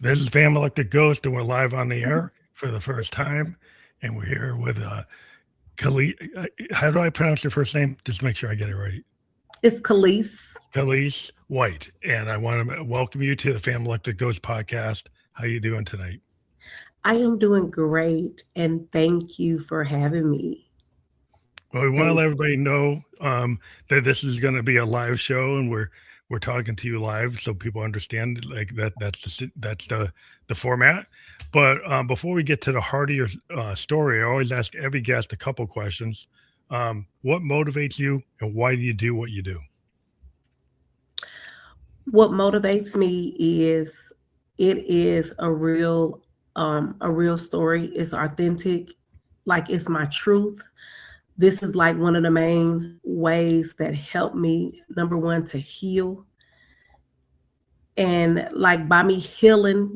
This is Family Electric Ghost, and we're live on the air for the first time. And we're here with Kalise. How do I pronounce your first name? Just to make sure I get it right. It's Kalise. Kalise White. And I want to welcome you to the Family Electric Ghost podcast. How you doing tonight? I am doing great, and thank you for having me. Well, we want to Thank let everybody know that this is going to be a live show, and we're talking to you live, so people understand like that. That's the format. But before we get to the heart of your story, I always ask every guest a couple questions. What motivates you, and why do you do what you do? What motivates me is it is a real story. It's authentic, like it's my truth. This is like one of the main ways that help me, number one, to heal. And like by me healing,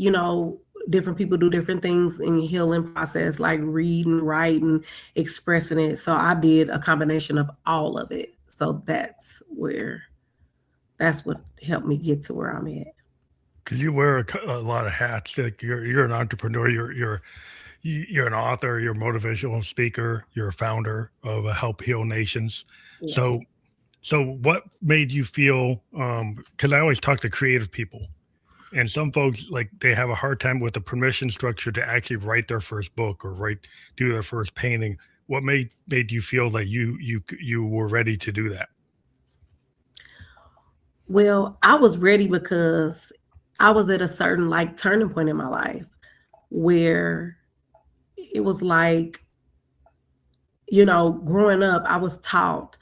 different people do different things in the healing process, like reading, writing, expressing it. So I did a combination of all of it. So that's what helped me get to where I'm at. Because you wear a lot of hats. Like you're an entrepreneur. You're an author. You're a motivational speaker. You're a founder of Help Heal Nations. Yes. So So, what made you feel? Because I always talk to creative people, and some folks like they have a hard time with the permission structure to actually write their first book or do their first painting. What made you feel that you were ready to do that? Well, I was ready because I was at a certain like turning point in my life where it was like, growing up, I was taught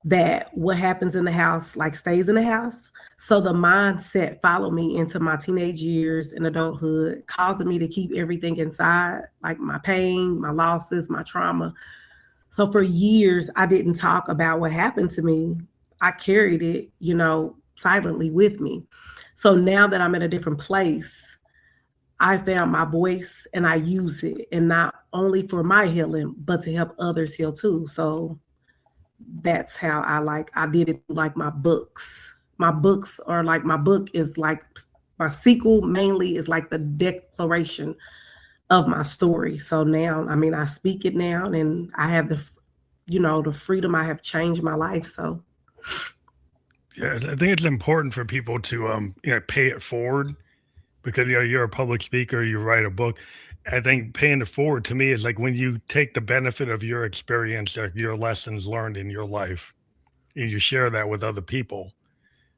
that what happens in the house like stays in the house. So the mindset followed me into my teenage years and adulthood, causing me to keep everything inside, like my pain, my losses, my trauma. So for years, I didn't talk about what happened to me. I carried it, silently with me. So now that I'm in a different place, I found my voice and I use it, and not only for my healing, but to help others heal too. So that's how I did it through like my books. My books are like my book is like my sequel mainly is like the declaration of my story. So now, I mean, I speak it now and I have the freedom. I have changed my life. So Yeah, I think it's important for people to pay it forward because you're a public speaker, you write a book. I think paying it forward to me is like when you take the benefit of your experience, like your lessons learned in your life, and you share that with other people,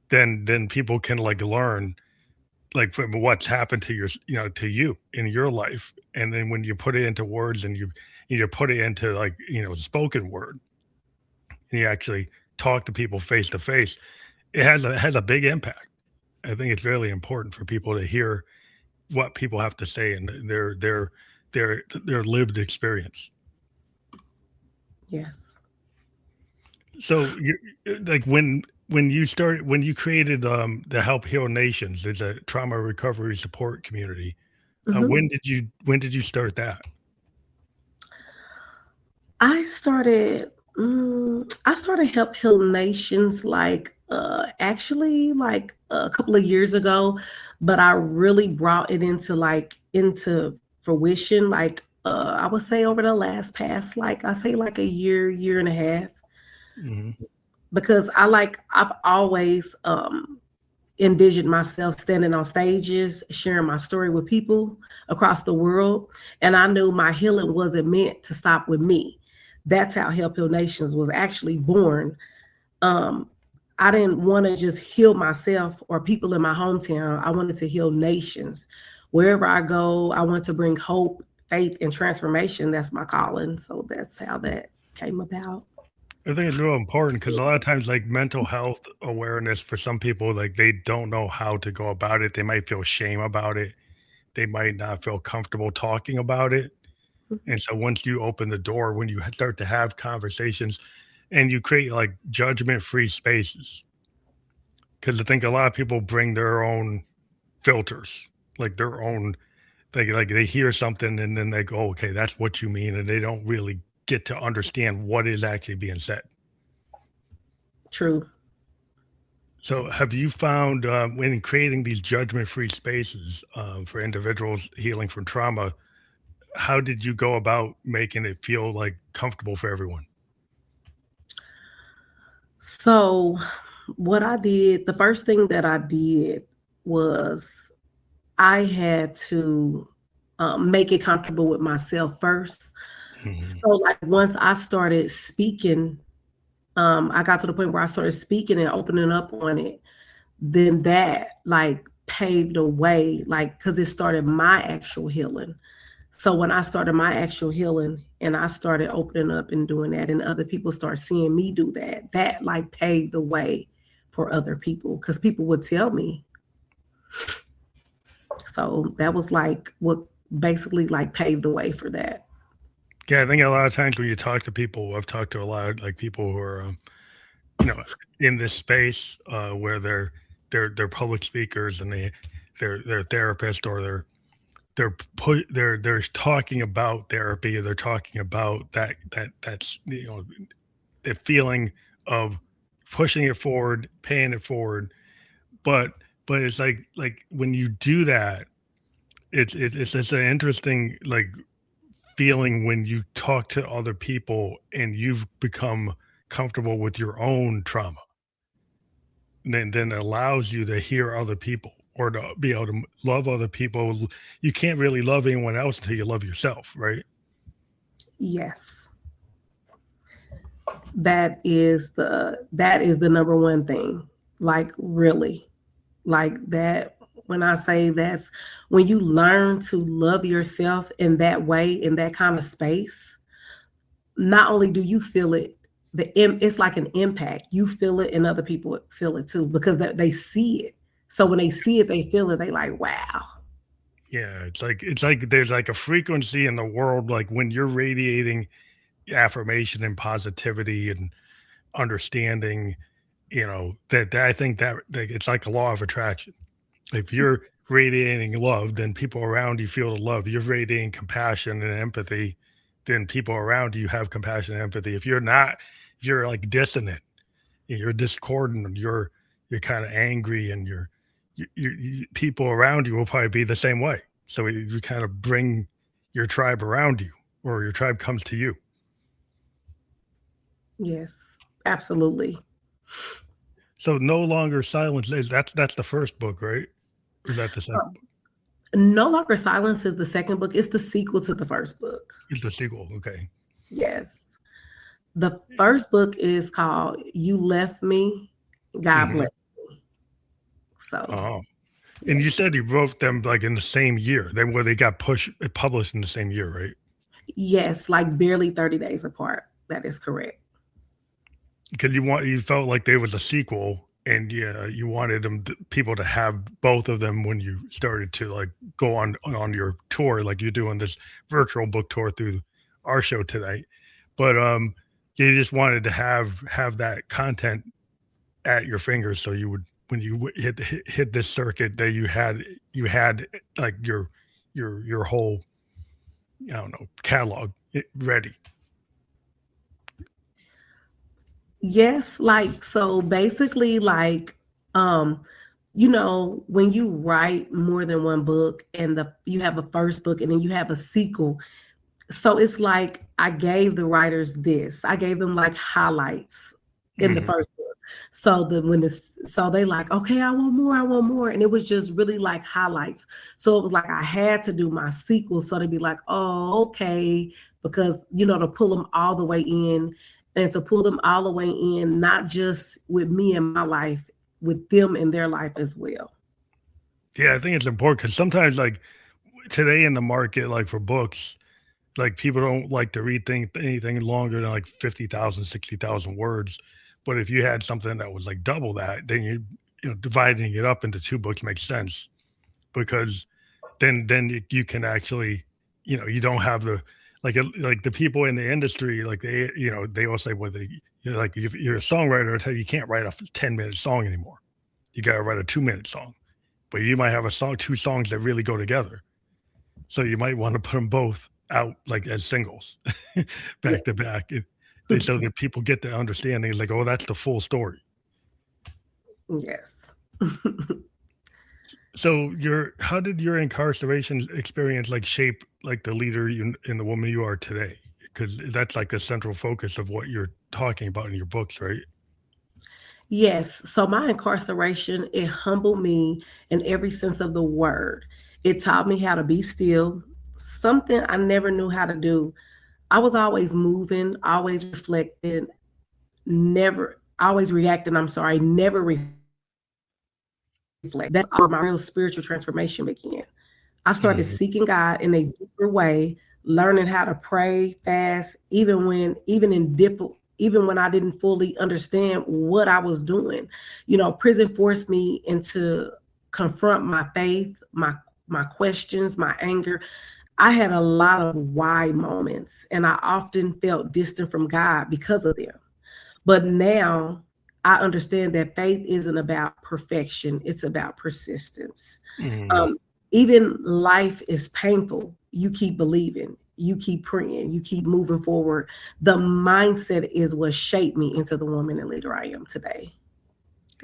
then people can like learn like from what's happened to to you in your life, and then when you put it into words and you put it into like spoken word, and you actually talk to people face to face, it has a big impact. I think it's really important for people to hear what people have to say and their lived experience. yes. So like when you created the Help Heal Nations, there's a trauma recovery support community. hmm When did you start that? I started I started Help Heal Nations like actually like a couple of years ago, but I really brought it into fruition like I would say over the last past like I say like a year and a half, Hmm. because I've always envisioned myself standing on stages, sharing my story with people across the world. And I knew my healing wasn't meant to stop with me. That's how Help Heal Nations was actually born. Um, I didn't want to just heal myself or people in my hometown. I wanted to heal nations. Wherever I go, I want to bring hope, faith, and transformation. That's my calling. So that's how that came about. I think it's real important because a lot of times, like mental health awareness for some people, like they don't know how to go about it. They might feel shame about it. They might not feel comfortable talking about it. And so once you open the door, when you start to have conversations and you create like judgment-free spaces, because I think a lot of people bring their own filters, like their own, like they hear something and then they go, okay, that's what you mean, and they don't really get to understand what is actually being said. True. So, have you found when creating these judgment-free spaces for individuals healing from trauma, how did you go about making it feel like comfortable for everyone? So, what I did, the first thing that I did was I had to make it comfortable with myself first. Mhm. So, like, once I started speaking, I got to the point where I started speaking and opening up on it, then that like paved the way, like, because it started my actual healing. So when I started my actual healing and I started opening up and doing that, and other people start seeing me do that, that like paved the way for other people because people would tell me. So that was like what basically like paved the way for that. Yeah, I think a lot of times when you talk to people, I've talked to a lot of like people who are, you know, in this space where they're public speakers and they're therapists or they're talking about therapy or they're talking about that's the feeling of pushing it forward, paying it forward, but it's like when you do that, it's just an interesting like feeling when you talk to other people and you've become comfortable with your own trauma, then it allows you to hear other people or to be able to love other people. You can't really love anyone else until you love yourself, right? Yes. That is the number one thing. Like really. Like that, when I say that's when you learn to love yourself in that way, in that kind of space, not only do you feel it, it's like an impact. You feel it and other people feel it too because they see it. So when they see it, they feel it, they like, wow. Yeah, it's like there's like a frequency in the world, like when you're radiating affirmation and positivity and understanding, that I think that it's like a law of attraction. If you're radiating love, then people around you feel the love. You're radiating compassion and empathy, then people around you have compassion and empathy. If you're not, if you're like dissonant, you're discordant, you're kind of angry, and people around you will probably be the same way. So you kind of bring your tribe around you, or your tribe comes to you. Yes, absolutely. So no longer silence. That's the first book, right? Or is that the second Um, book? no Longer Silence is the second book. It's the sequel to the first book. It's the sequel. Okay. Yes. The first book is called You Left Me, God Hmm. Bless Me. So, Oh, and yes. you said you wrote them like in the same year. They where they got published in the same year, right? Yes, like barely 30 days apart. That is correct. Because you felt like there was a sequel, and yeah, you wanted people to have both of them when you started to like go on your tour, like you're doing this virtual book tour through our show tonight. But you just wanted to have that content at your fingers, so you would when you hit this circuit that you had like your whole I don't know catalog ready. Yes, like so basically like um when you write more than one book and the you have a first book and then you have a sequel. So it's like I gave the writers this. I gave them like highlights in the Hmm. first book. So that when this so they like, okay, I want more, I want more. And it was just really like highlights. So it was like I had to do my sequel so to be like, oh, okay, because to pull them all the way in and to pull them all the way in, not just with me and my life, with them and their life as well. Yeah, I think it's important because sometimes like today in the market, like for books, like people don't like to read anything longer than like 50,000, 60,000 words. But if you had something that was like double that, then dividing it up into two books makes sense because then you can actually, you don't have the like the people in the industry, like they all say, well, like if you're a songwriter, I tell you, you can't write a 10-minute song anymore. You got to write a 2-minute song, but you might have two songs that really go together. So you might want to put them both out like as singles, Yeah. back to back, so that people get the understanding. It's like, oh, that's the full story. Yes. So how did your incarceration experience like shape like the leader you and the woman you are today? Because that's like the central focus of what you're talking about in your books, right? Yes. So my incarceration, it humbled me in every sense of the word. It taught me how to be still, something I never knew how to do. I was always moving, always reflecting, never always reacting, I'm sorry, never reflect. That's where my real spiritual transformation began. I started Mhm. seeking God in a deeper way, learning how to pray, fast, even when I didn't fully understand what I was doing. Prison forced me into confront my faith, my questions, my anger. I had a lot of why moments, and I often felt distant from God because of them. But now I understand that faith isn't about perfection, it's about persistence. Mhm. Um, Even life is painful. You keep believing, you keep praying, you keep moving forward. The mindset is what shaped me into the woman and leader I am today.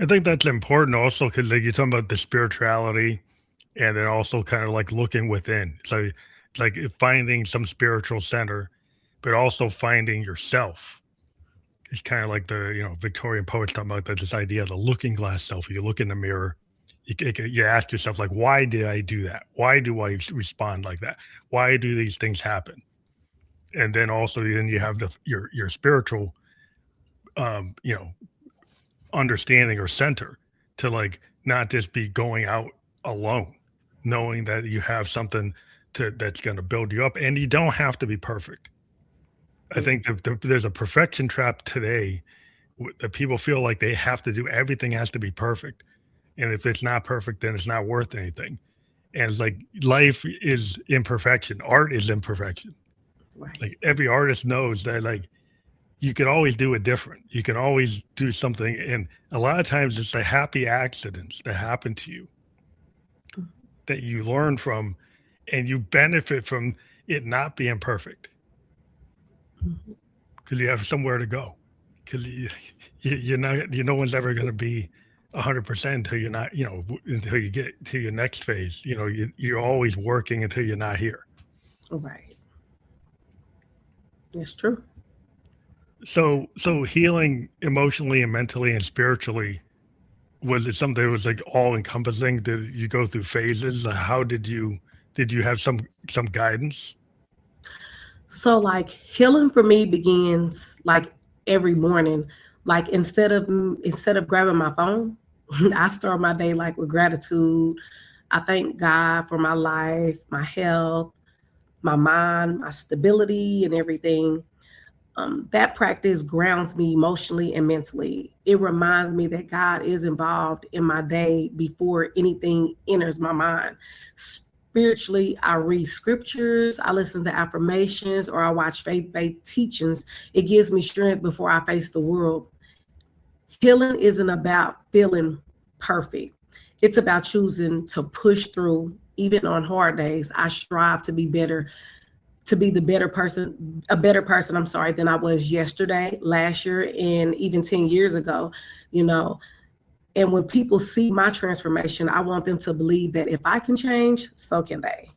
I think that's important also because like you're talking about the spirituality and then also kind of like looking within. It's like finding some spiritual center, but also finding yourself. It's kind of like the Victorian poets talking about that this idea of the looking glass self. You look in the mirror, you ask yourself like, why did I do that? Why do I respond like that? Why do these things happen? And then also then you have your spiritual um, you know understanding or center to like not just be going out alone, knowing that you have something that's going to build you up, and you don't have to be perfect. I Mhm. think there's a perfection trap today that people feel like they have to do everything has to be perfect, and if it's not perfect, then it's not worth anything. And it's like life is imperfection, art is imperfection. Right. Like every artist knows that like you can always do it different. You can always do something. And a lot of times it's the happy accidents that happen to you that you learn from and you benefit from it not being perfect Mhm. because you have somewhere to go. Because you're not, no one's ever going to be 100% until you're not, until you get to your next phase. You're always working until you're not here. Right. That's true. So healing emotionally and mentally and spiritually, was it something that was like all encompassing? Did you go through phases? How did you have some guidance? So like healing for me begins like every morning. Like instead of grabbing my phone, I start my day like with gratitude. I thank God for my life, my health, my mind, my stability, and everything. That practice grounds me emotionally and mentally. It reminds me that God is involved in my day before anything enters my mind. Spiritually, I read scriptures, I listen to affirmations, or I watch faith-based teachings. It gives me strength before I face the world. Healing isn't about feeling perfect. It's about choosing to push through even on hard days. I strive to be better, to be the better person, a better person, I'm sorry, than I was yesterday, last year, and even 10 years ago, you know. And when people see my transformation, I want them to believe that if I can change, so can they.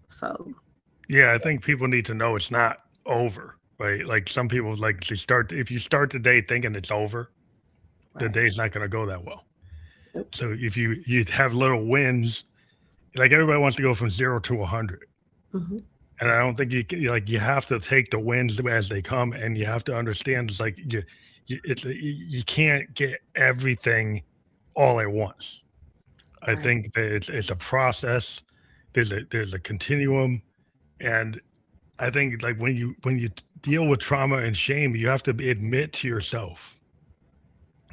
So, Yeah, I think people need to know it's not over, right? Like some people like to start if you start the day thinking it's over, the right. day's not going to go that well. Nope. So if you have little wins, like everybody wants to go from 0 to 100. Hmm. And I don't think you have to take the wins as they come, and you have to understand it's like you can't get everything all at once. I Right. think that it's a process. There's a continuum, and I think like when you deal with trauma and shame, you have to admit to yourself,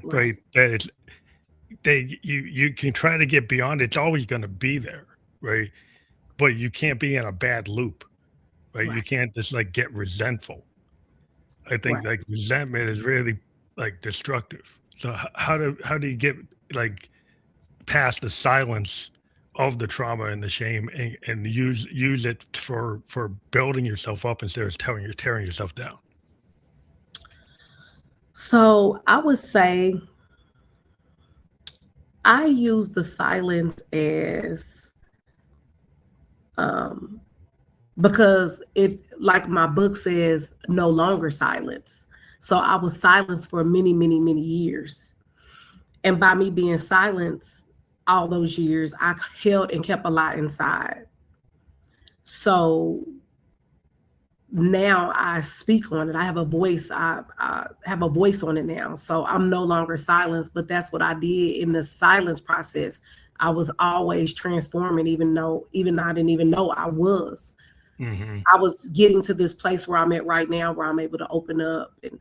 Right. right, that you can try to get beyond. It's always going to be there, right? But you can't be in a bad loop, right? You Right. can't just like get resentful. I think Right. like resentment is really like destructive. So how do you get like past the silence of the trauma and the shame and use it for building yourself up instead of tearing yourself down? So I would say I use the silence as because it, like my book says, no longer silence. So I was silenced for many, many, many years. And by me being silenced all those years, I held and kept a lot inside. So now I speak on it. I have a voice. I have a voice on it now. So I'm no longer silenced, but that's what I did in the silence process. I was always transforming, even I didn't even know I was. Mm-hmm. I was getting to this place where I'm at right now, where I'm able to open up and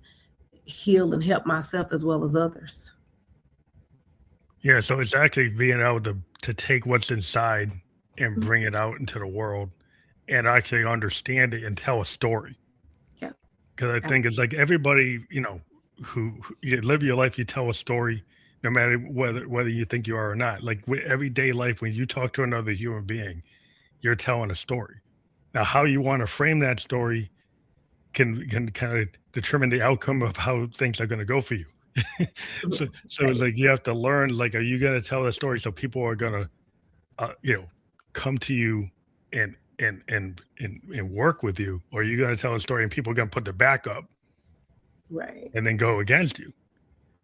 heal and help myself as well as others. Yeah, so it's actually being able to take what's inside and bring it out into the world and actually understand it and tell a story. Yeah. Because I Yeah. think it's like everybody, who you live your life, you tell a story, no matter whether you think you are or not. Like everyday life, when you talk to another human being, you're telling a story. Now, how you want to frame that story can kind of determine the outcome of how things are going to go for you. So it's Right. like you have to learn, like, are you going to tell a story so people are going to come to you and work with you, or are you going to tell a story and people are going to put their back up Right. and then go against you?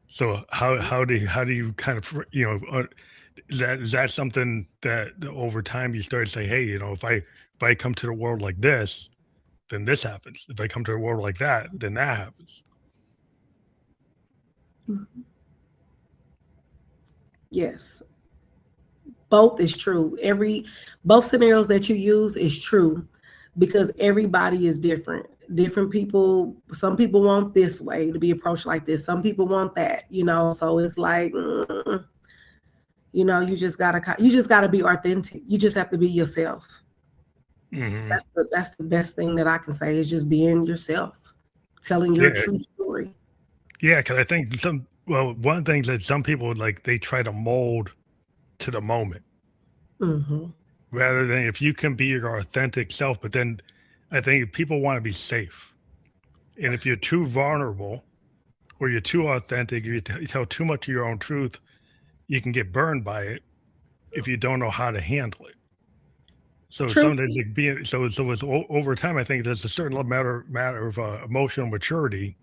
So how do you kind of is that something that over time you start to say, hey, if I come to the world like this, then this happens. If I come to the world like that, then that happens. Mhm. Yes. Both is true. Both scenarios that you use is true because everybody is different. Different people, some people want this way to be approached like this. Some people want that, so it's like, you just gotta be authentic. You just have to be yourself. Hmm. That's the best thing that I can say is just being yourself, telling your Yeah, true story. yeah. Because I think one thing that some people like they try to mold to the moment Hmm. rather than if you can be your authentic self. But then I think people want to be safe, and if you're too vulnerable or you're too authentic, you tell too much of your own truth, you can get burned by it if you don't know how to handle it. So True. sometimes like being so it's over time. I think there's a certain matter of emotional maturity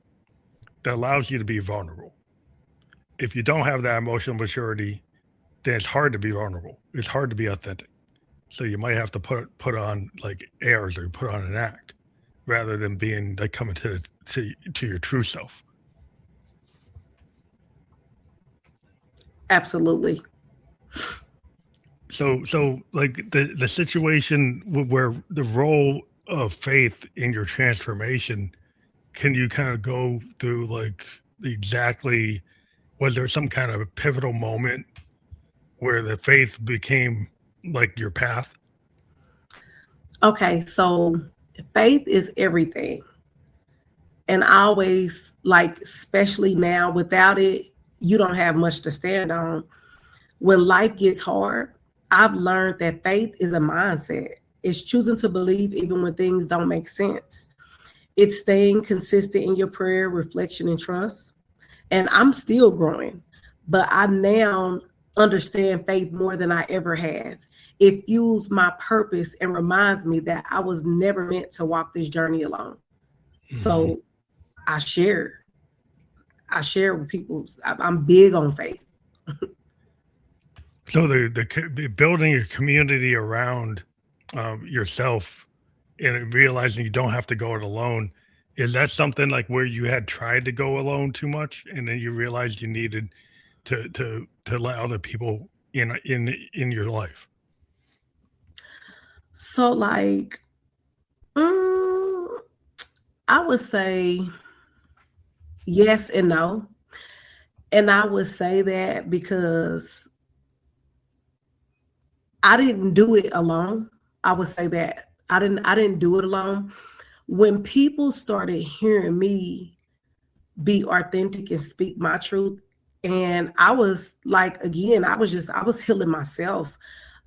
that allows you to be vulnerable. If you don't have that emotional maturity, then it's hard to be vulnerable. It's hard to be authentic. So you might have to put on like airs or put on an act rather than being like coming to your true self. Absolutely. So like the situation where the role of faith in your transformation, can you kind of go through like exactly, was there some kind of a pivotal moment where the faith became like your path? Okay, so faith is everything. And I always like, especially now, without it, you don't have much to stand on. When life gets hard, I've learned that faith is a mindset. It's choosing to believe even when things don't make sense. It's staying consistent in your prayer, reflection, and trust. And I'm still growing, but I now understand faith more than I ever have. It fuels my purpose and reminds me that I was never meant to walk this journey alone. Hmm. So I share. I share with people. I'm big on faith. So the building a community around yourself and realizing you don't have to go it alone, is that something like where you had tried to go alone too much and then you realized you needed to let other people in your life? So like, mm, I would say yes and no. And I would say that because I didn't do it alone. I would say that I didn't do it alone. When people started hearing me be authentic and speak my truth, and I was like, again, I was healing myself,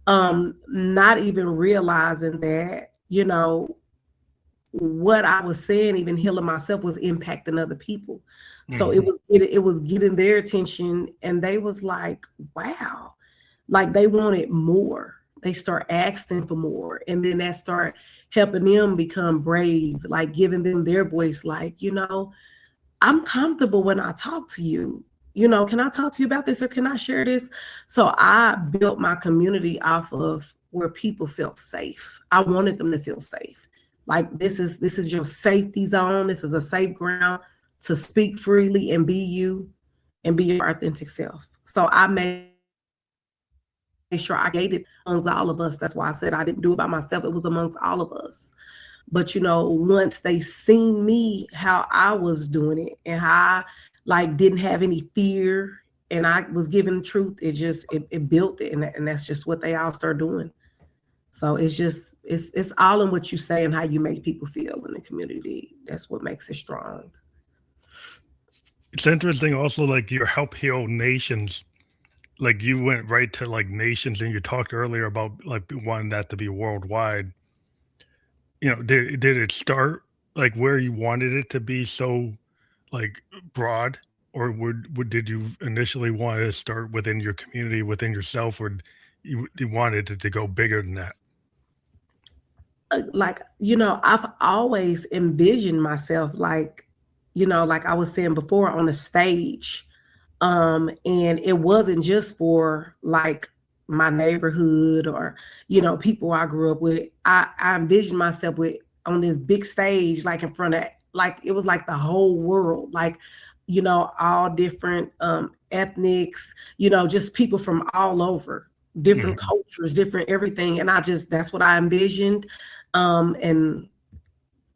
not even realizing that, what I was saying, even healing myself, was impacting other people. So Hmm. it was getting their attention, and they was like, wow, like they wanted more. They start asking for more, and then that start helping them become brave, like giving them their voice, like, I'm comfortable when I talk to you. Can I talk to you about this, or can I share this? So I built my community off of where people felt safe. I wanted them to feel safe. Like this is your safety zone. This is a safe ground to speak freely and be you and be your authentic self. So I made sure I created amongst all of us. That's why I said I didn't do it by myself. It was amongst all of us. But once they seen me how I was doing it and how I like didn't have any fear and I was giving the truth, it built it, and that's just what they all start doing. So it's all in what you say and how you make people feel in the community. That's what makes it strong. It's interesting also, like you help heal nations. Like you went right to like nations, and you talked earlier about like wanting that to be worldwide. Did it start like where you wanted it to be so like broad, or did you initially want to start within your community, within yourself, or you wanted it to go bigger than that? Like, I've always envisioned myself like, like I was saying before, on a stage. And it wasn't just for like my neighborhood or, people I grew up with. I envisioned myself with on this big stage, like in front of, like it was like the whole world, like, all different ethnics, just people from all over, different Mhm. cultures, different everything. And that's what I envisioned. And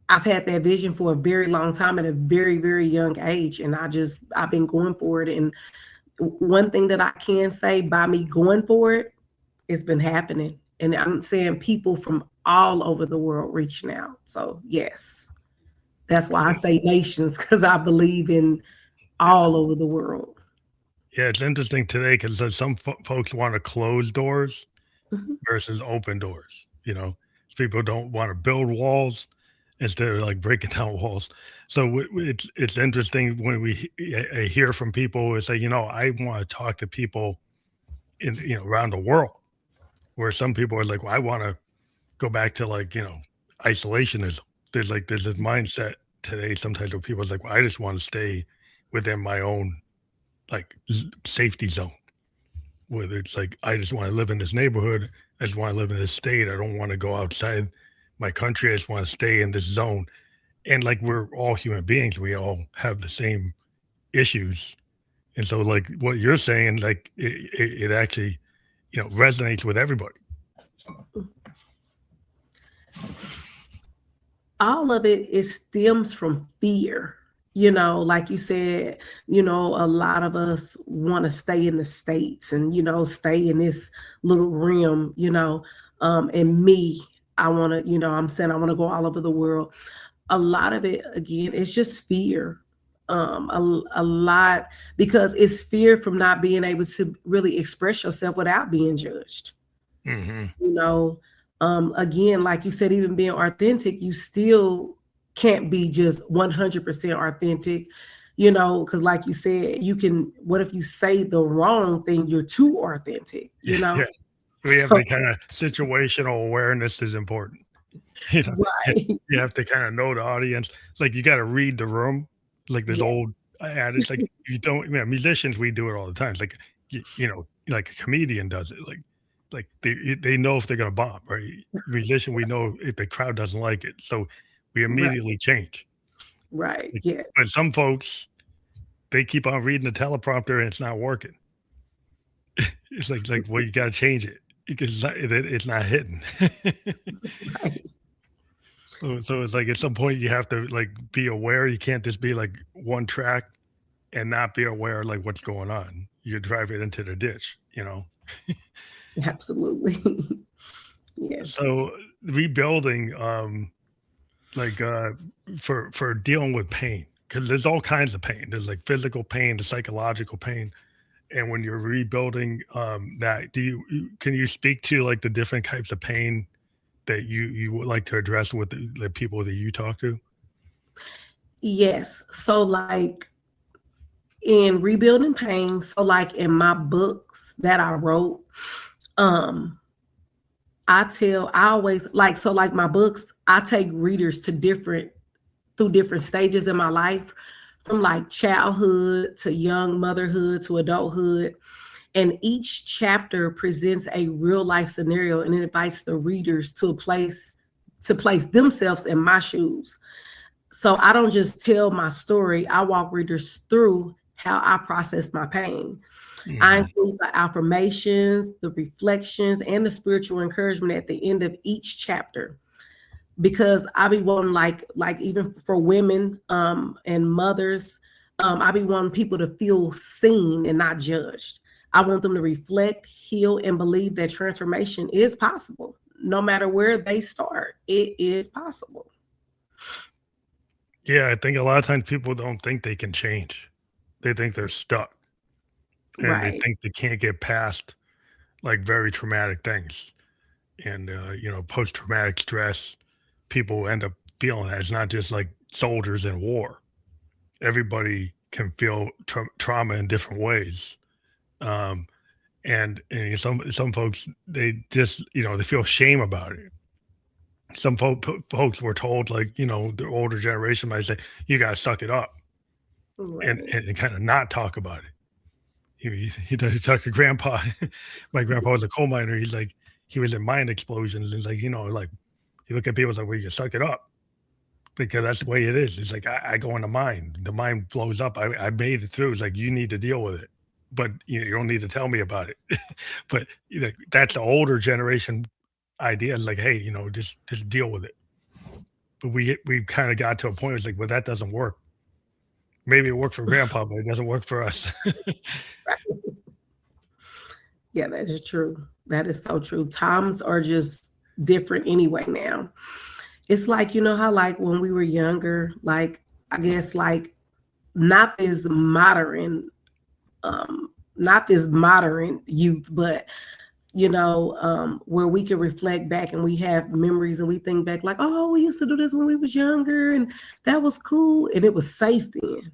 I've had that vision for a very long time at a very, very young age. And I've been going for it. And one thing that I can say by me going for it, it's been happening. And I'm saying people from all over the world reaching out. So yes, that's why I say nations, because I believe in all over the world. Yeah, it's interesting today because some folks want to close doors Mhm. versus open doors. People don't want to build walls instead of like breaking down walls. So it's interesting when I hear from people who say, I want to talk to people in around the world, where some people are like, well, I want to go back to like isolationism. There's this mindset today sometimes where people are like, well, I just want to stay within my own like safety zone. Whether it's like I just want to live in this neighborhood, I just want to live in this state. I don't want to go outside my country. I just want to stay in this zone. And like we're all human beings, we all have the same issues. And so like what you're saying, like it actually, resonates with everybody. All of it stems from fear. Like you said, a lot of us want to stay in the States and, stay in this little realm, and me, I want to, I'm saying I want to go all over the world. A lot of it, again, it's just fear. A lot, because it's fear from not being able to really express yourself without being judged. Hmm. you know Again, like you said, even being authentic, you still can't be just 100% authentic, because like you said, what if you say the wrong thing, you're too authentic, Yeah. We have so the kind of situational awareness is important. You know, right. you have to kind of know the audience. It's like you got to read the room. Like this Yeah. old adage, like you don't. Musicians, we do it all the time. It's like like a comedian does it. Like they know if they're gonna bomb, right? Musician, we know if the crowd doesn't like it, so we Right. immediately change. Right. Like, Yeah. but some folks, they keep on reading the teleprompter and it's not working. It's like well, you got to change it because it's not hitting. Right. So it's like at some point you have to like be aware. You can't just be like one track and not be aware like what's going on. You drive it into the ditch. Absolutely. Yes. So rebuilding, like for dealing with pain, because there's all kinds of pain. There's like physical pain, the psychological pain, and when you're rebuilding, that can you speak to like the different types of pain that you would like to address with the people that you talk to? Yes. So like in rebuilding pain, so like in my books that I wrote, um I always like, so like my books, I take readers to through different stages in my life, from like childhood to young motherhood to adulthood. And each chapter presents a real life scenario and it invites the readers to place themselves in my shoes. So I don't just tell my story, I walk readers through how I process my pain. I Mhm. include the affirmations, the reflections, and the spiritual encouragement at the end of each chapter, because I be wanting, like even for women and mothers, I be wanting people to feel seen and not judged. I want them to reflect, heal, and believe that transformation is possible. No matter where they start, it is possible. Yeah, I think a lot of times people don't think they can change. They think they're stuck, and they Right. think they can't get past, like, very traumatic things, and, post-traumatic stress, people end up feeling that. It's not just like soldiers in war. Everybody can feel trauma in different ways, um, and some folks, they just, they feel shame about it. Some folks were told, like, the older generation might say, "You gotta suck it up," and Right. and kinda not talk about it. He talked to grandpa. My grandpa was a coal miner. He's like, he was in mine explosions. And he's like, like, you look at people, it's like, well, you suck it up because that's the way it is. It's like, I go in the mine, the mine blows up. I made it through. It's like, you need to deal with it, but you don't need to tell me about it. But that's the older generation idea. It's like, hey, just deal with it. But we kind of got to a point where it's like, well, that doesn't work. Maybe it worked for grandpa, but it doesn't work for us. Yeah, that is true. That is so true. Times are just different anyway now. It's like, you know how like when we were younger, like I guess like not this modern, not this modern youth, but where we can reflect back and we have memories and we think back like, oh, we used to do this when we was younger and that was cool and it was safe then.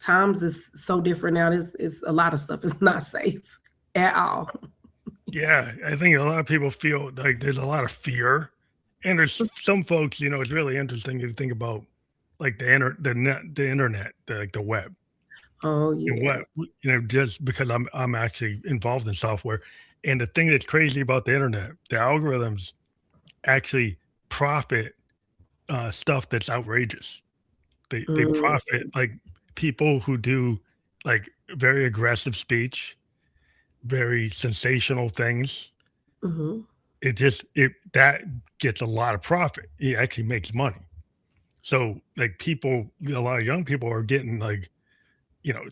Times is so different now. It's a lot of stuff is not safe at all. Yeah, I think a lot of people feel like there's a lot of fear, and there's some folks, it's really interesting to think about, like the internet, like the web, Oh and yeah. just because I'm actually involved in software, and the thing that's crazy about the internet, the algorithms actually profit stuff that's outrageous. They Mm, profit like people who do like very aggressive speech, very sensational things. mhm, It just it that gets a lot of profit. It actually makes money. So, like, a lot of young people are getting, like,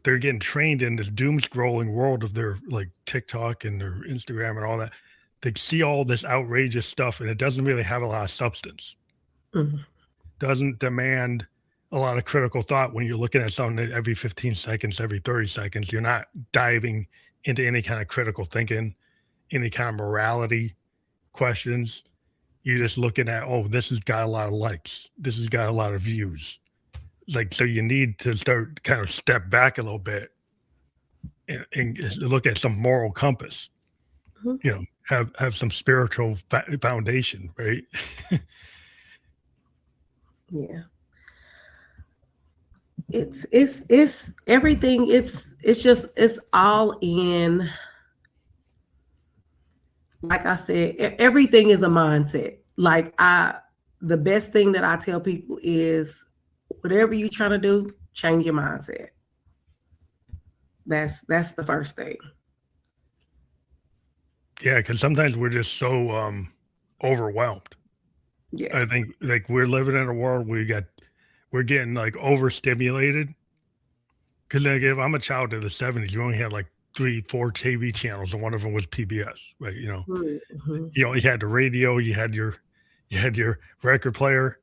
they're getting trained in this doom scrolling world of their, like, TikTok and their Instagram and all that. They see all this outrageous stuff, and it doesn't really have a lot of substance. mhm, Doesn't demand a lot of critical thought when you're looking at something every 15 seconds, every 30 seconds. You're not diving into any kind of critical thinking, any kind of morality questions. You're just looking at, oh, this has got a lot of likes. This has got a lot of views. Like, so you need to start kind of step back a little bit and look at some moral compass, mhm. have some spiritual foundation, right? Yeah. It's everything. It's just it's all in. Like I said, everything is a mindset. The best thing that I tell people is whatever you're trying to do, change your mindset. That's the first thing. Yeah, because sometimes we're just so overwhelmed. I Yes. think like we're living in a world we're getting like overstimulated. Because like if I'm a child of the '70s, you only had like 3, 4 TV channels, and one of them was PBS, right? Mhm. You had the radio, you had your record player,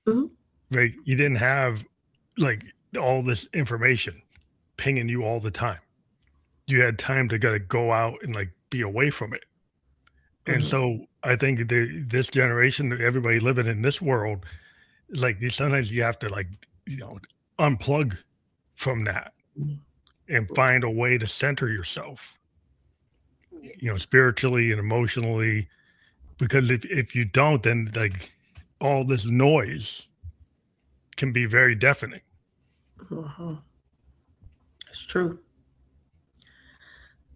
Mhm. right? You didn't have like all this information pinging you all the time. You had time to gotta go out and like be away from it. And Mhm. so I think this generation, everybody living in this world, is like sometimes you have to like, unplug from that and find a way to center yourself, Yes. spiritually and emotionally. Because if you don't, then like all this noise can be very deafening. Mhm. It's true.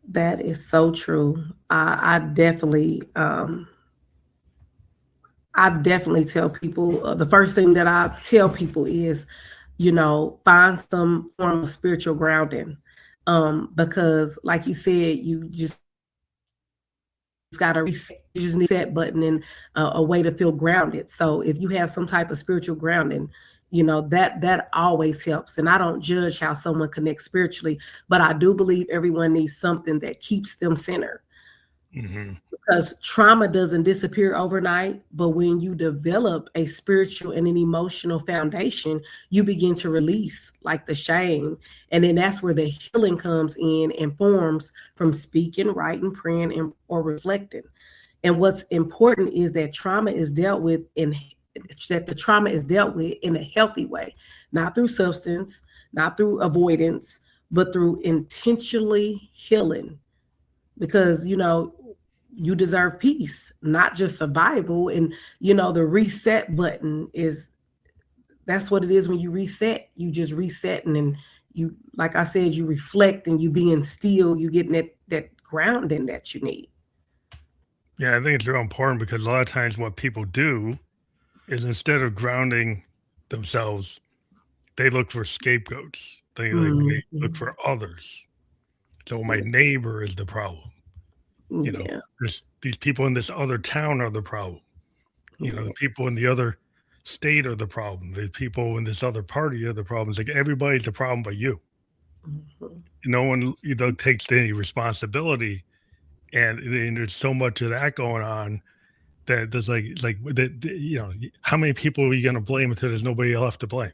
That is so true. I definitely tell people, the first thing that I tell people is, find some form of spiritual grounding. Because like you said, you just got to reset. You just need a reset button and a way to feel grounded. So if you have some type of spiritual grounding, that always helps. And I don't judge how someone connects spiritually, but I do believe everyone needs something that keeps them centered. Hmm. Because trauma doesn't disappear overnight, but when you develop a spiritual and an emotional foundation, you begin to release like the shame. And then that's where the healing comes in and forms from speaking, writing, praying, or reflecting. And what's important is that the trauma is dealt with in a healthy way, not through substance, not through avoidance, but through intentionally healing. Because you deserve peace, not just survival. And the reset button is that's what it is. When you reset, you just reset, and then you, like I said, you reflect and you being still, you getting that grounding that you need. Yeah, I think it's real important because a lot of times what people do is instead of grounding themselves, they look for scapegoats. They look Mhm. for others. So my Yeah. neighbor is the problem. Yeah. These people in this other town are the problem. The Yeah. people in the other state are the problem. The people in this other party are the problem. It's like everybody's the problem but you. Mhm. No one takes any responsibility, and there's so much of that going on that there's how many people are you going to blame until there's nobody left to blame?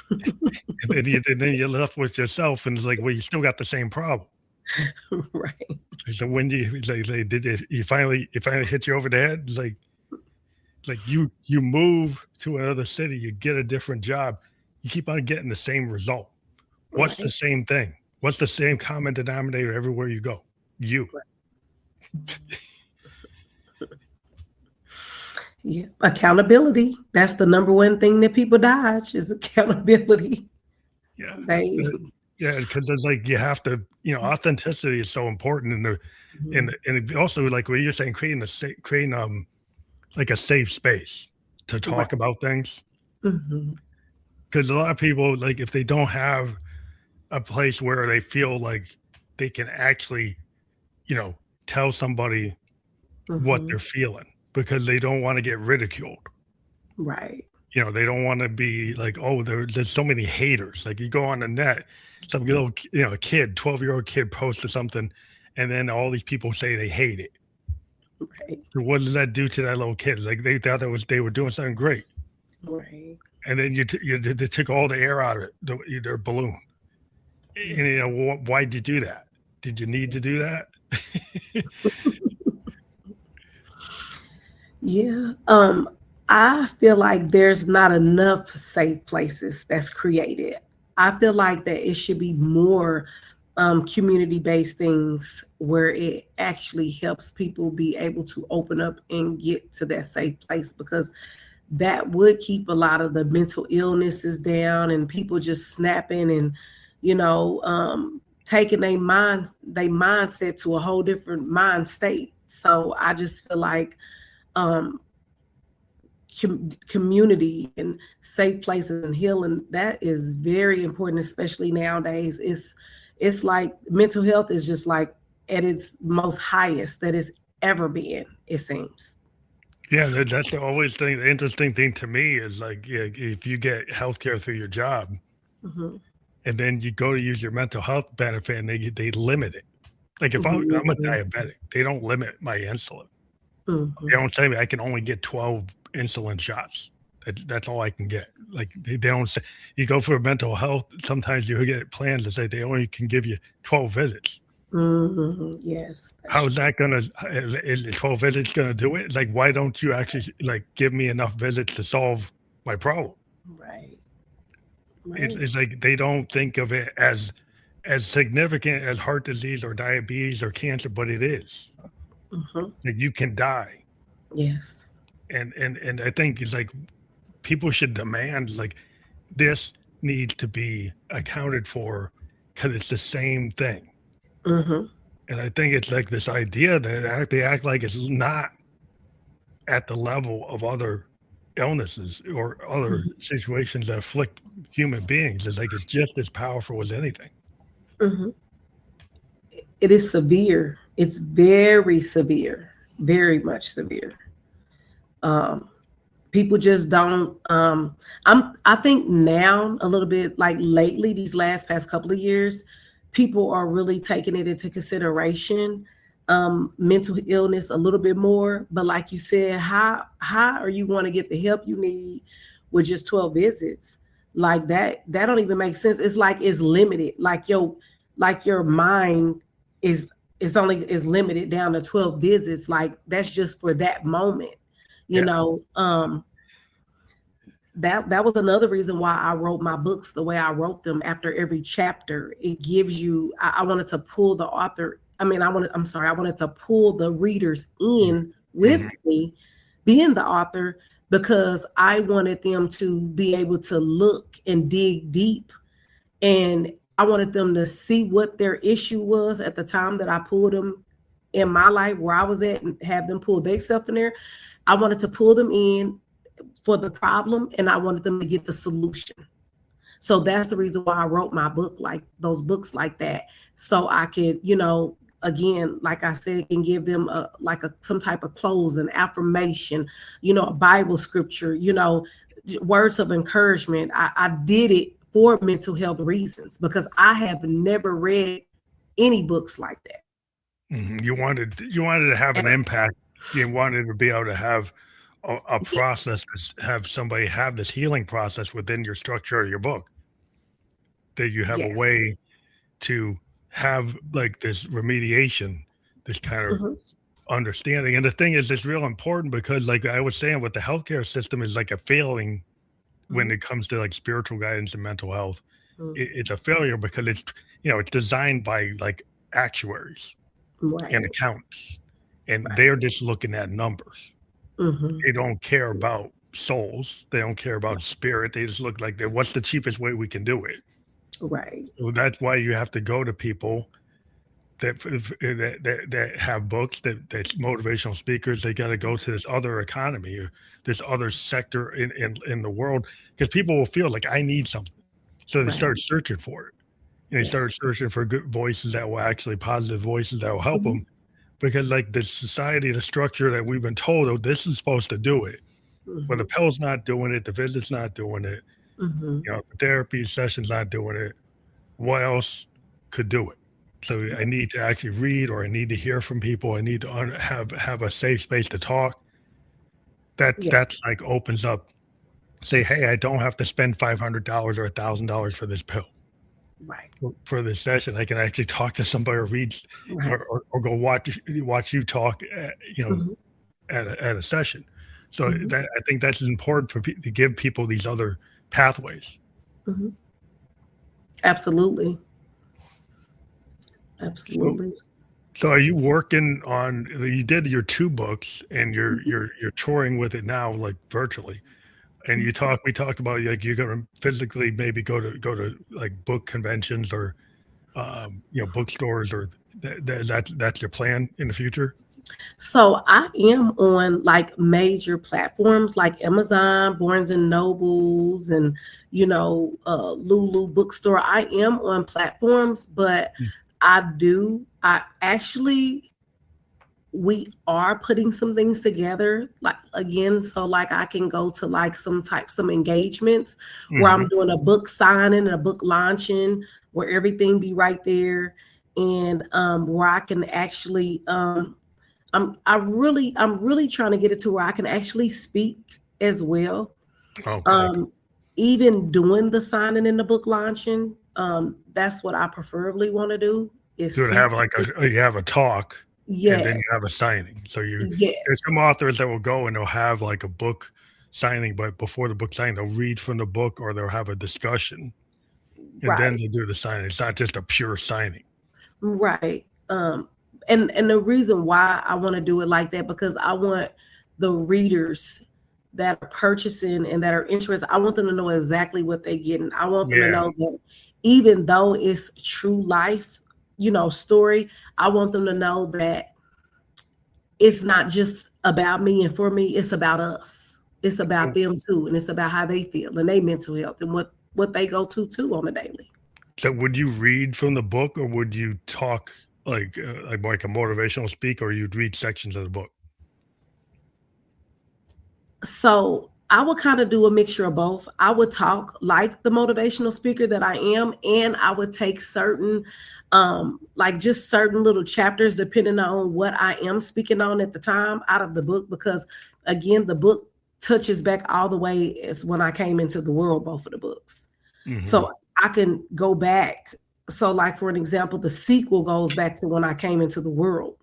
And then you're left with yourself, and it's like, well, you still got the same problem. Right. So when you did you finally hit you over the head? Like you move to another city, you get a different job, you keep on getting the same result. What's the Right. same thing? What's the same common denominator everywhere you go? You. Yeah. Accountability. That's the number one thing that people dodge is accountability. Yeah. They Uh, yeah, because it's like you have to, authenticity is so important Mhm. and also like what you're saying, creating like a safe space to Right. talk about things. Mhm. Because a lot of people, like, if they don't have a place where they feel like they can actually, you know, tell somebody what Mhm. they're feeling because they don't want to get ridiculed. Right. They don't want to be like, oh, there's so many haters. Like you go on the net, some little, kid, 12-year-old kid posted something, and then all these people say they hate it. Right. So what does that do to that little kid? Like they thought they were doing something great, Right. and then they took all the air out of their balloon. And Mhm. why'd you do that? Did you need to do that? Yeah. I feel like there's not enough safe places that's created. I feel like that it should be more community-based things where it actually helps people be able to open up and get to that safe place, because that would keep a lot of the mental illnesses down and people just snapping and taking their mindset to a whole different mind state. So I just feel like um community and safe places and healing, that is very important, especially nowadays. It's like mental health is just like at its most highest that it's ever been, it seems. Yeah, that's the always thing. The interesting thing to me is like, yeah, if you get healthcare through your job, Mhm. and then you go to use your mental health benefit, and they limit it. Like if I'm a Mhm. diabetic, they don't limit my insulin. They Mhm. don't tell me I can only get 12 insulin shots. That's all I can get. Like they don't say you go for mental health. Sometimes you get plans that say they only can give you 12 visits. Mhm. Yes, that's How's true. that gonna is 12 visits gonna do it? Like, why don't you actually like give me enough visits to solve my problem? Right. It's, Right. it's like they don't think of it as significant as heart disease or diabetes or cancer, but it is. Mhm. Like you can die. Yes. And I think it's like people should demand like this needs to be accounted for because it's the same thing. Mhm. And I think it's like this idea that they act like it's not at the level of other illnesses or other Mhm. situations that afflict human beings. It's like it's just as powerful as anything. Mhm. It is severe. It's very severe, very much severe. Um, People just don't. I think now a little bit like lately, these last past couple of years, people are really taking it into consideration, mental illness a little bit more. But like you said, how are you going to get the help you need with just 12 visits? Like that don't even make sense. It's like it's limited. Like your mind is is limited down to 12 visits. Like that's just for that moment, you Yeah. know. That was another reason why I wrote my books the way I wrote them. After every chapter, it gives you. I wanted to pull the author. I mean, I wanted to pull the readers in with Mm-hmm. me, being the author, because I wanted them to be able to look and dig deep, and I wanted them to see what their issue was at the time that I pulled them in my life where I was at, and have them pull themselves in there. I wanted to pull them in for the problem, and I wanted them to get the solution. So that's the reason why I wrote my book, like those books like that, so I could, again, like I said, can give them some type of close, an affirmation, a Bible scripture, words of encouragement. I did it for mental health reasons because I have never read any books like that. Mm-hmm. You wanted to have an Ever. impact. You wanted to be able to have a Yeah, process, have somebody have this healing process within your structure of your book. That you have a yes. way to have like this remediation, this kind of Hmm. understanding. And the thing is, it's real important because, like I was saying, what the healthcare system is like a failing when Hmm. it comes to like spiritual guidance and mental health. Hmm. It's a failure because it's designed by like actuaries and Right. accountants, and Right. they're just looking at numbers. Hmm. They don't care about souls. They don't care about spirit. They just look like what's the cheapest way we can do it. Right. So that's why you have to go to people that have books that's motivational speakers. They got to go to this other economy or this other sector in the world because people will feel like I need something, so they Right. start searching for it. And they Yes. start searching for good voices that will actually positive voices that will help Mhm. them because like the society, the structure that we've been told, oh, this is supposed to do it. Well, the Mhm. pill's not doing it, the visit's not doing it, Mhm. the therapy session's not doing it. What else could do it? So I need to actually read, or I need to hear from people. I need to have a safe space to talk. Yeah. That's like opens up. Say, hey, I don't have to spend $500 or $1,000 for this pill Right. for this session. I can actually talk to somebody or read, Right. or go watch you talk. Mhm. At a session. So Mhm. that I think that's important to give people these other pathways. Mhm. Absolutely. So Absolutely. So are you working on you did your 2 books and you're Mhm. you're you're touring with it now, like, virtually, and Mhm. we talked about, like, you're gonna physically maybe go to, like, book conventions or, bookstores or that's your plan in the future? So I am on like major platforms like Amazon, Barnes and Nobles, and Lulu Bookstore. I am on platforms, but Mm, I actually we are putting some things together, like again, so like I can go to like some engagements where I'm mhm. doing a book signing and a book launching, where everything be right there, and where I can actually I'm really trying to get it to where I can actually speak as well. Okay. um Even doing the signing and the book launching, that's what I preferably want to do, is So to speak. have, like, you have a talk, and then you Yes. have a signing. So there's some Yes. authors that will go and they'll have, like, a book signing, but before the book signing, they'll read from the book or they'll have a discussion. and then Right. they do the signing. It's not just a pure signing. Right. And the reason why I want to do it like that, because I want the readers that are purchasing and that are interested, I want them to know exactly what they're getting. I want them to Yeah. know that even though it's true life, story, I want them to know that it's not just about me and for me, it's about us. It's about So, them too, and it's about how they feel and their mental health and what they go to too on a daily. so would you read from the book, or would you talk like a motivational speaker, or you'd read sections of the book? So I would kind of do a mixture of both. I would talk like the motivational speaker that I am, and I would take certain, like just certain little chapters, depending on what I am speaking on at the time, out of the book, because again, the book touches back all the way as when I came into the world, both of the books. Hmm. So I can go back. So, like for an example, the sequel goes back to when I came into the world.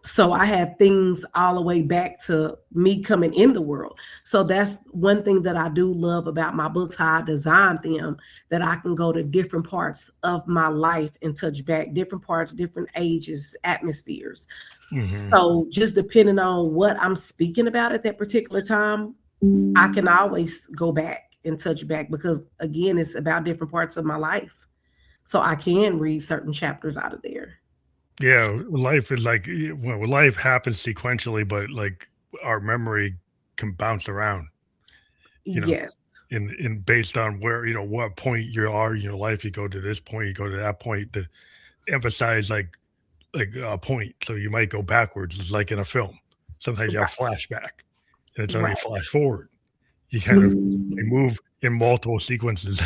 So I have things all the way back to me coming in the world. So that's one thing that I do love about my books, how I designed them, that I can go to different parts of my life and touch back different parts, different ages, atmospheres. Hmm. So just depending on what I'm speaking about at that particular time, I can always go back and touch back, because again, it's about different parts of my life. So I can read certain chapters out of there. Yeah, life is like well, life happens sequentially, but like our memory can bounce around, you know, Yes. in based on where what point you are in your life. You go to this point, you go to that point to emphasize like a point. So you might go backwards. It's like in a film. Sometimes you have Right. flashback, and it's only Right. flash forward. You kind of move in multiple sequences,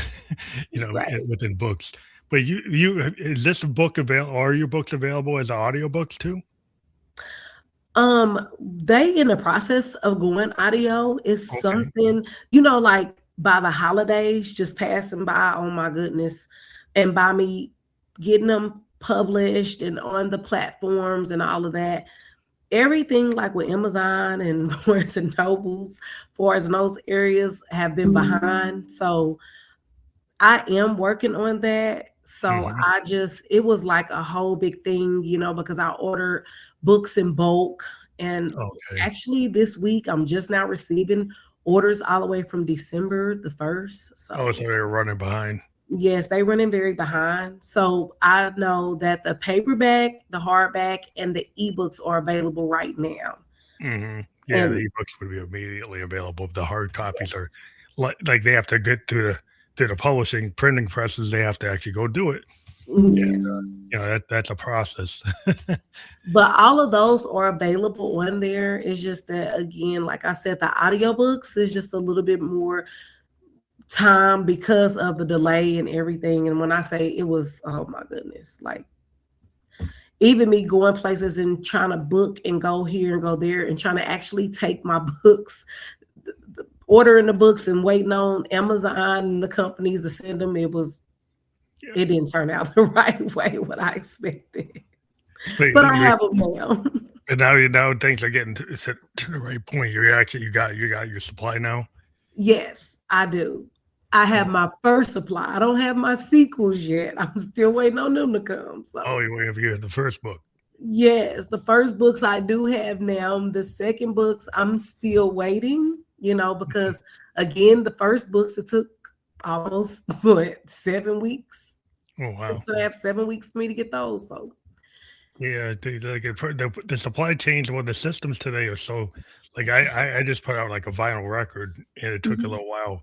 Right. within books. But you is this a book available? Are your books available as audiobooks too? They in the process of going audio is Okay. something, like by the holidays just passing by, oh my goodness. And by me getting them published and on the platforms and all of that, everything like with Amazon and Barnes and Nobles, far as in those areas, have been behind. So I am working on that. So Mhm. it was like a whole big thing, because I ordered books in bulk. And Okay. actually, this week, I'm just now receiving orders all the way from December the 1st. Oh, so So, they're running behind. yes, they running very behind. So, I know that the paperback, the hardback, and the ebooks are available right now. Mhm. Yeah, the And ebooks would be immediately available. The hard copies yes, are like they have to get to the publishing printing presses. They have to actually go do it. yes. That's a process. But all of those are available on there. It's just that, again, like I said, the audiobooks is just a little bit more time because of the delay and everything. And when I say it was, oh my goodness, like even me going places and trying to book and go here and go there and trying to actually take my books, ordering the books and waiting on Amazon and the companies to send them, Yeah. it didn't turn out the right way what I expected. But But I you're have them now. but now things are getting to the right point. You got your supply now. Yes, I do. I have Oh, my first supply. I don't have my sequels yet. I'm still waiting on them to come. oh, So, you have the first book. yes, the first books I do have now. The second books I'm still waiting, because again, the first books it took almost what 7 weeks, Oh, six wow. and a half, 7 weeks for me to get those. So, Yeah, the supply chains, well, the systems today are so like I just put out like a vinyl record, and it took a mhm, little while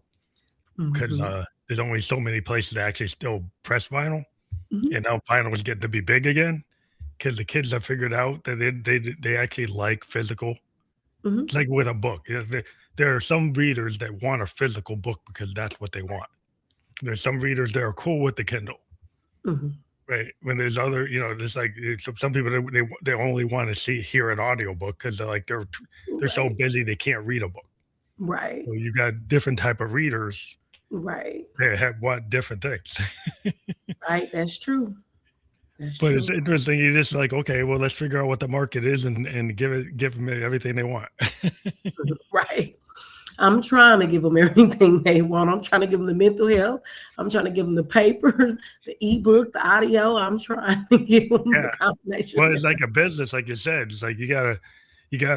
because mhm, there's only so many places that actually still press vinyl, mhm, and now vinyl is getting to be big again because the kids have figured out that they actually like physical. mhm, It's like with a book. There are some readers that want a physical book because that's what they want. There's some readers that are cool with the Kindle. mhm. Right. When there's other, there's like some people they only want to hear an audiobook because they're so Right, busy they can't read a book. right, So you got different type of readers right, that have want different things. right. That's true. That's But it's true. interesting. You just like, okay, well, let's figure out what the market is and give them everything they want. Right. I'm trying to give them everything they want. I'm trying to give them the mental health. I'm trying to give them the paper, the ebook, the audio. I'm trying to give them the Yeah. combination Well, of it's like everything. a business, like you said. It's like you gotta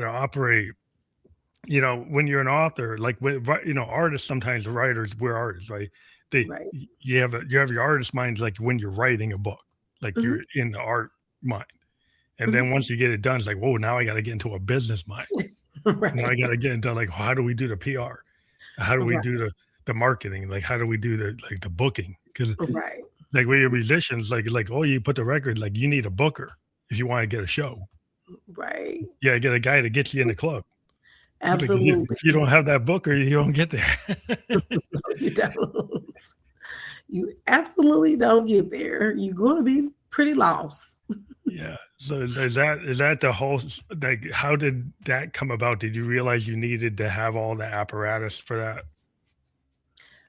operate. When you're an author, like artists, sometimes writers, we're artists, right? They Right. you have your artist mind like when you're writing a book, like Hmm. you're in the art mind. And Hmm. then once you get it done, it's like, whoa, now I got to get into a business mind. Now I Right. got to get into like, how do we do the PR? How do we Right. do the marketing? Like, how do we do the booking? Because Right. like when you're musicians, like oh, you put the record, like you need a booker if you want to get a show. Right. Yeah, get a guy to get you in the club. Like Absolutely. if you don't have that booker, you don't get there. No, you don't. You absolutely don't get there. You're going to be pretty lost. Yeah. So is that the whole like how did that come about? Did you realize you needed to have all the apparatus for that?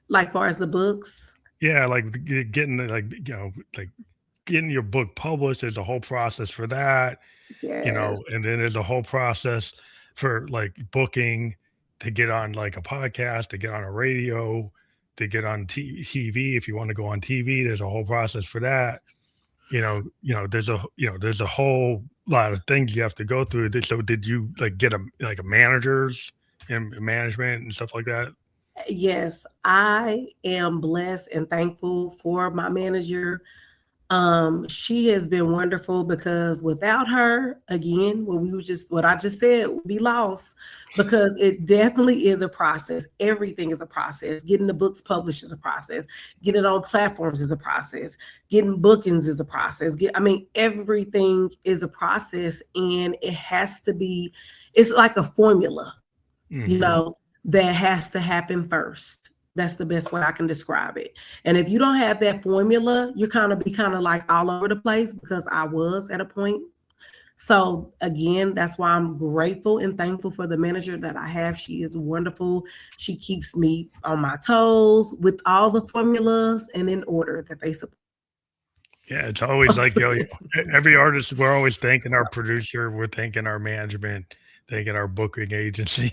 Like far as the books. Yeah, like getting like getting your book published. There's a whole process for that, Yes. and then there's a whole process for like booking to get on like a podcast, to get on a radio, to get on TV. If you want to go on TV, there's a whole process for that. There's a whole lot of things you have to go through. So did you like get a managers and management and stuff like that? Yes, I am blessed and thankful for my manager. She has been wonderful because without her, again, what I just said would be lost because it definitely is a process. Everything is a process. Getting the books published is a process. Getting it on platforms is a process. Getting bookings is a process. Everything is a process, and it's like a formula, you Hmm. know, that has to happen first. That's the best way I can describe it. And if you don't have that formula, you're kind of like all over the place because I was at a point. So again, that's why I'm grateful and thankful for the manager that I have. She is wonderful. She keeps me on my toes with all the formulas and in order that they Yeah, it's always supposed like, to be. every artist, we're always thanking our So producer, we're thanking our management, thanking our booking agency.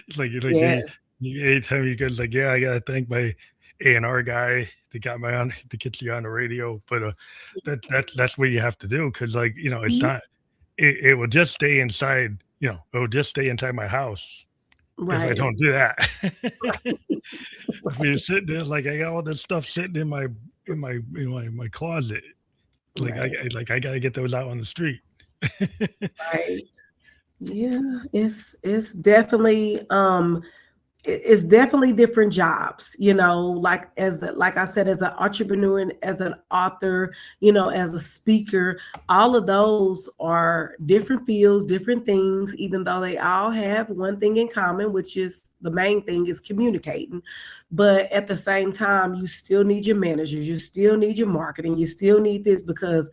It's like yes, anytime you go, it's like, yeah, I gotta thank my A&R guy that got my on to get you on the radio. But that's what you have to do because it's mhm, not it will just stay inside, it will just stay inside my house if I right, don't do that. If right, you're sitting there, like I got all this stuff sitting in my closet. Like right, I gotta get those out on the street. right. Yeah, it's definitely it's definitely different jobs, like I said, as an entrepreneur and as an author, as a speaker, all of those are different fields, different things, even though they all have one thing in common, which is the main thing is communicating. But at the same time, you still need your managers, you still need your marketing, you still need this because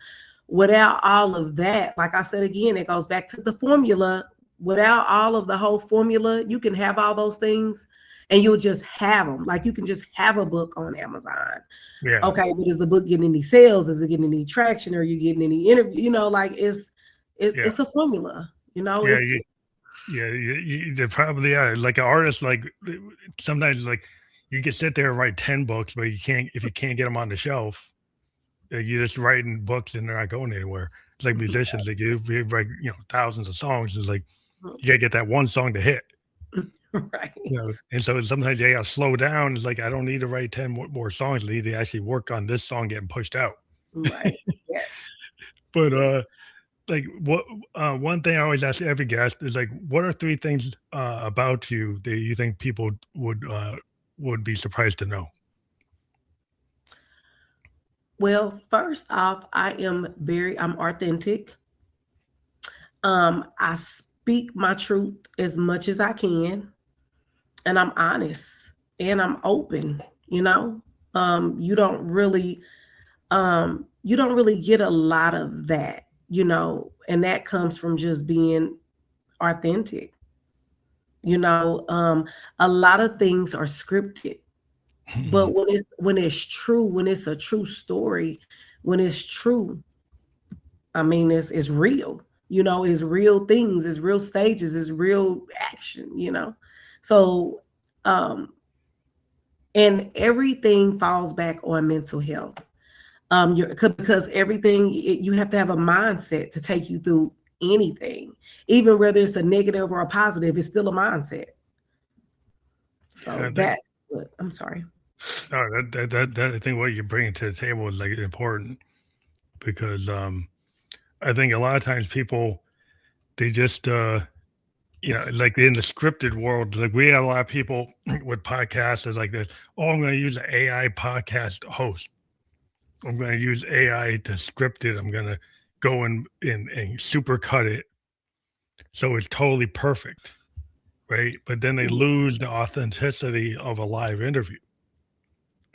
without all of that, like I said again, it goes back to the formula. Without all of the whole formula, you can have all those things and you'll just have them. Like you can just have a book on Amazon. Yeah, Okay, but is the book getting any sales? Is it getting any traction? Are you getting any interview? Like yeah, it's a formula. yeah, yeah. They probably are. Like an artist, like sometimes like you can sit there and write 10 books, but you can't if you can't get them on the shelf. You're just writing books and they're not going anywhere. It's like musicians, like you write thousands of songs. It's like you gotta get that one song to hit. right, And so sometimes you gotta slow down. It's like I don't need to write 10 more songs. I need to actually work on this song getting pushed out. right. Yes. But Yeah. like what one thing I always ask every guest is like, what are three things about you that you think people would be surprised to know? Well, first off, I'm authentic. I speak my truth as much as I can, and I'm honest and I'm open, you know. You don't really get a lot of that, and that comes from just being authentic. A lot of things are scripted, but when it's true, when it's a true story, when it's true, I mean, it's real. It's real things, it's real stages, it's real action. So, and everything falls back on mental health. Because everything, you have to have a mindset to take you through anything, even whether it's a negative or a positive, it's still a mindset. So I think I'm sorry. that I think what you're bringing to the table is like important because I think a lot of times people they just like in the scripted world, like we have a lot of people with podcasts is like this. Oh, I'm going to use an AI podcast host. I'm going to use AI to script it. I'm going to go and super cut it so it's totally perfect, right? But then they lose the authenticity of a live interview,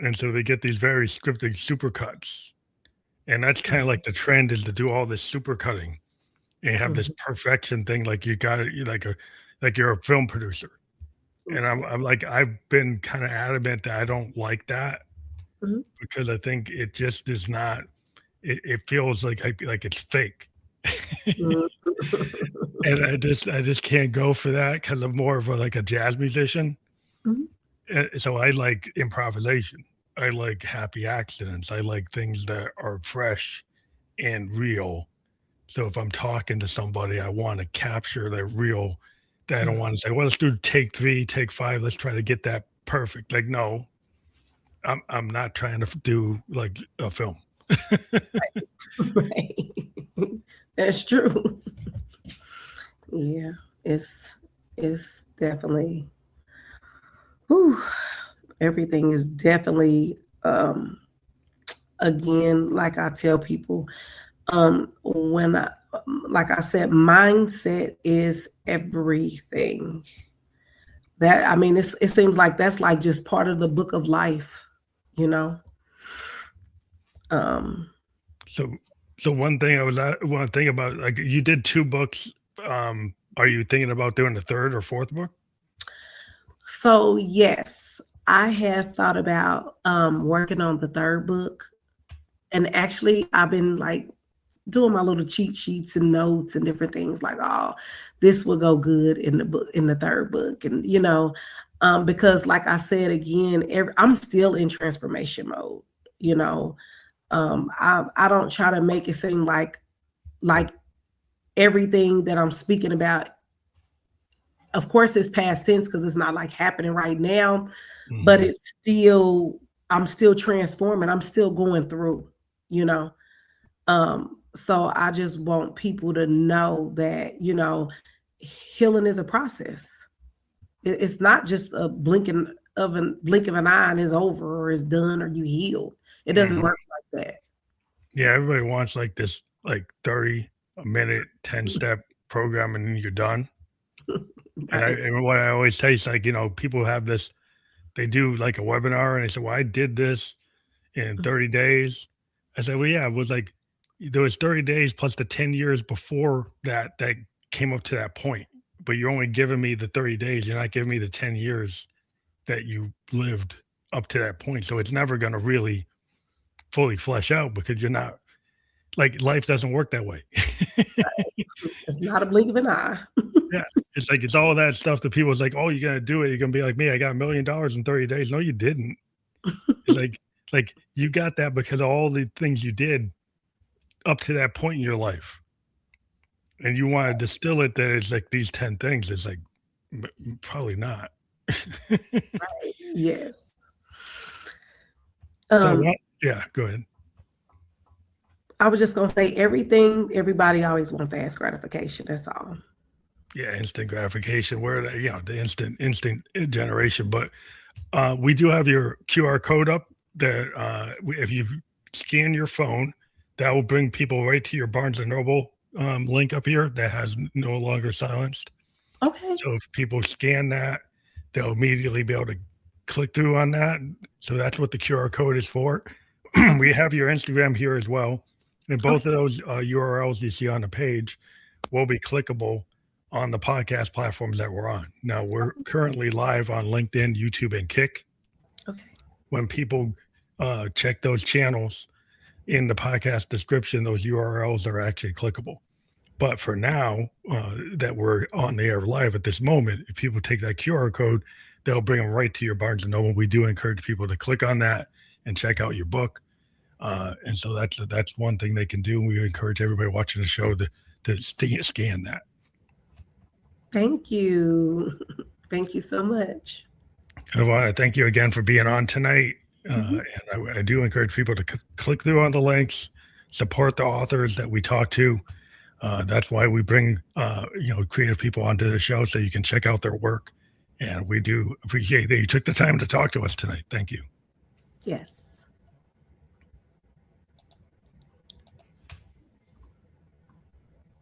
and so they get these very scripted super cuts, and that's kind of like the trend is to do all this super cutting and have this perfection thing, like you got it, like you're a film producer. And I'm like, I've been kind of adamant that I don't like that because I think it just is not. It feels like it's fake, and I just can't go for that because I'm more of like a jazz musician. So I like improvisation. I like happy accidents. I like things that are fresh and real. So if I'm talking to somebody, I want to capture their real. That I don't want to say, well, let's do take 3, take 5. Let's try to get that perfect. Like, no, I'm not trying to do like a film. Right. That's true. Yeah, it's definitely. Whew, everything is definitely. Again, like I tell people, when like I said, mindset is everything. That I mean, it seems like that's like just part of the book of life, you know. So one thing I want to think about, like you did 2 books. Are you thinking about doing a 3rd or 4th book? So yes, I have thought about working on the 3rd book, and actually, I've been like doing my little cheat sheets and notes and different things like, oh, this will go good in the book, in the 3rd book. And, because like I said, again, I'm still in transformation mode, you know. I don't try to make it seem like everything that I'm speaking about, of course it's past tense because it's not like happening right now, but it's still, I'm still transforming. I'm still going through, you know. So I just want people to know that, healing is a process. It's not just a blink of an eye and it's over or it's done or you healed. It doesn't work like that. Yeah, everybody wants like this like 30-minute 10-step program and then you're done. Right. And what I always say is like, people have this, they do like a webinar and they say, well, I did this in 30 days. I said, well, yeah, it was like, there was 30 days plus the 10 years before that came up to that point. But you're only giving me the 30 days. You're not giving me the 10 years that you lived up to that point. So it's never going to really fully flesh out because you're not, like, life doesn't work that way. It's not a blink of an eye. Yeah. It's like, it's all that stuff that people's like, oh, you're going to do it. You're going to be like me. I got $1 million in 30 days. No, you didn't. It's like you got that because of all the things you did up to that point in your life. And you want to distill it that it's like these 10 things. It's like, probably not. Right. Yes. Yeah, go ahead. I was just going to say everybody always wants fast gratification. That's all. Yeah, instant gratification, where the instant generation. But we do have your QR code up that if you scan your phone, that will bring people right to your Barnes and Noble link up here that has no longer silenced. Okay. So if people scan that, they'll immediately be able to click through on that. So that's what the QR code is for. We have your Instagram here as well. And both of those URLs you see on the page will be clickable on the podcast platforms that we're on. Now, we're currently live on LinkedIn, YouTube, and Kick. Okay. When people check those channels in the podcast description, those URLs are actually clickable. But for now, that we're on the air live at this moment, if people take that QR code, they'll bring them right to your Barnes and Noble. We do encourage people to click on that and check out your book. And so that's one thing they can do. We encourage everybody watching the show to scan that. Thank you. Thank you so much. I want to thank you again for being on tonight. And I do encourage people to click through on the links, support the authors that we talk to. That's why we bring creative people onto the show, so you can check out their work. And we do appreciate that you took the time to talk to us tonight. Thank you. Yes.